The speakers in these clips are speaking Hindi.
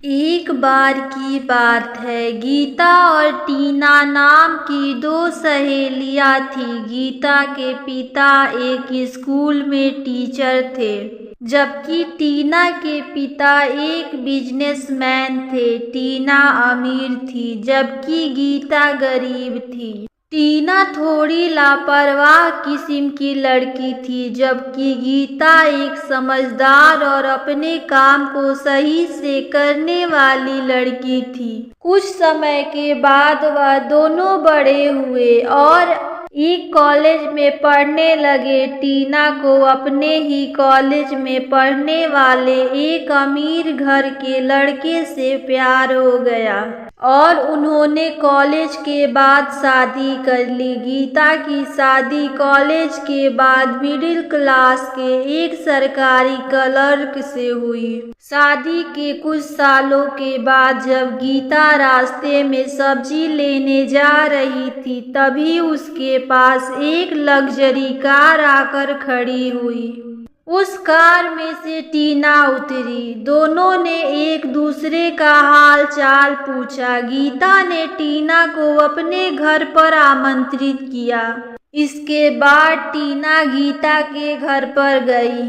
एक बार की बात है, गीता और टीना नाम की दो सहेलियां थीं। गीता के पिता एक स्कूल में टीचर थे, जबकि टीना के पिता एक बिजनेसमैन थे। टीना अमीर थी, जबकि गीता गरीब थी। टीना थोड़ी लापरवाह किस्म की लड़की थी, जबकि गीता एक समझदार और अपने काम को सही से करने वाली लड़की थी। कुछ समय के बाद वह दोनों बड़े हुए और एक कॉलेज में पढ़ने लगे। टीना को अपने ही कॉलेज में पढ़ने वाले एक अमीर घर के लड़के से प्यार हो गया और उन्होंने कॉलेज के बाद शादी कर ली। गीता की शादी कॉलेज के बाद मिडिल क्लास के एक सरकारी क्लर्क से हुई। शादी के कुछ सालों के बाद जब गीता रास्ते में सब्जी लेने जा रही थी, तभी उसके पास एक लग्जरी कार आकर खड़ी हुई। उस कार में से टीना उतरी। दोनों ने एक दूसरे का हाल चाल पूछा। गीता ने टीना को अपने घर पर आमंत्रित किया। इसके बाद टीना गीता के घर पर गई।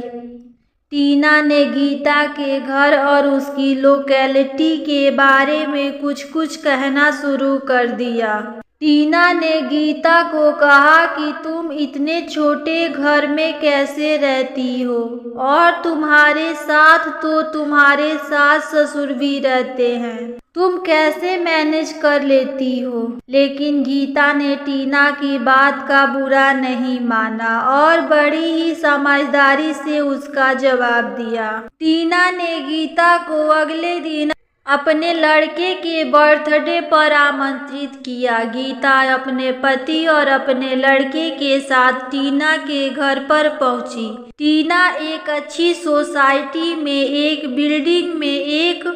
टीना ने गीता के घर और उसकी लोकेलिटी के बारे में कुछ कहना शुरू कर दिया। टीना ने गीता को कहा कि तुम इतने छोटे घर में कैसे रहती हो, और तुम्हारे साथ तो तुम्हारे सास ससुर भी रहते हैं, तुम कैसे मैनेज कर लेती हो। लेकिन गीता ने टीना की बात का बुरा नहीं माना और बड़ी ही समझदारी से उसका जवाब दिया। टीना ने गीता को अगले दिन अपने लड़के के बर्थडे पर आमंत्रित किया। गीता अपने पति और अपने लड़के के साथ टीना के घर पर पहुंची। टीना एक अच्छी सोसाइटी में एक बिल्डिंग में एक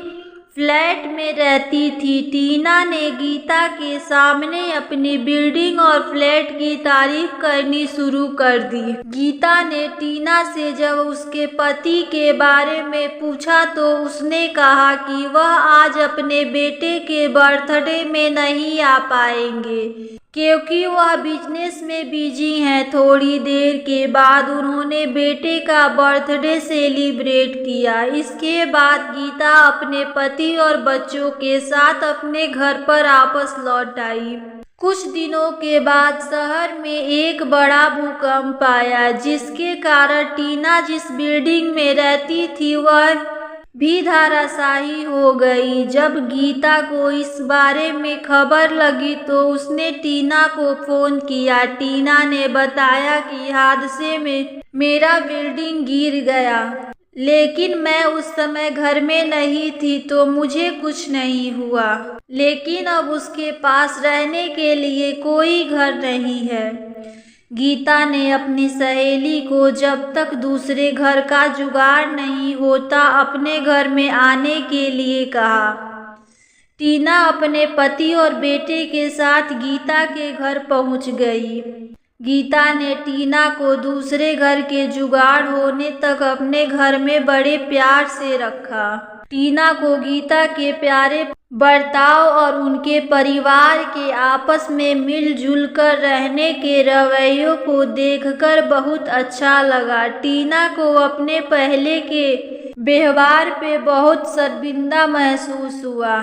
फ्लैट में रहती थी। टीना ने गीता के सामने अपनी बिल्डिंग और फ्लैट की तारीफ करनी शुरू कर दी। गीता ने टीना से जब उसके पति के बारे में पूछा तो उसने कहा कि वह आज अपने बेटे के बर्थडे में नहीं आ पाएंगे क्योंकि वह बिजनेस में बिजी हैं। थोड़ी देर के बाद उन्होंने बेटे का बर्थडे सेलिब्रेट किया। इसके बाद गीता अपने पति और बच्चों के साथ अपने घर पर वापस लौट आई। कुछ दिनों के बाद शहर में एक बड़ा भूकंप आया, जिसके कारण टीना जिस बिल्डिंग में रहती थी वह भी धराशायी हो गई। जब गीता को इस बारे में खबर लगी तो उसने टीना को फोन किया। टीना ने बताया कि हादसे में मेरा बिल्डिंग गिर गया, लेकिन मैं उस समय घर में नहीं थी तो मुझे कुछ नहीं हुआ। लेकिन अब उसके पास रहने के लिए कोई घर नहीं है। गीता ने अपनी सहेली को जब तक दूसरे घर का जुगाड़ नहीं होता अपने घर में आने के लिए कहा। टीना अपने पति और बेटे के साथ गीता के घर पहुंच गई। गीता ने टीना को दूसरे घर के जुगाड़ होने तक अपने घर में बड़े प्यार से रखा। टीना को गीता के प्यारे बर्ताव और उनके परिवार के आपस में मिलजुल कर रहने के रवैयों को देखकर बहुत अच्छा लगा। टीना को अपने पहले के व्यवहार पे बहुत शर्मिंदा महसूस हुआ।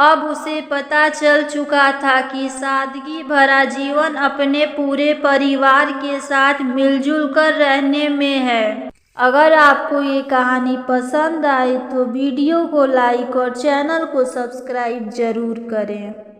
अब उसे पता चल चुका था कि सादगी भरा जीवन अपने पूरे परिवार के साथ मिलजुल कर रहने में है। अगर आपको ये कहानी पसंद आए तो वीडियो को लाइक और चैनल को सब्सक्राइब जरूर करें।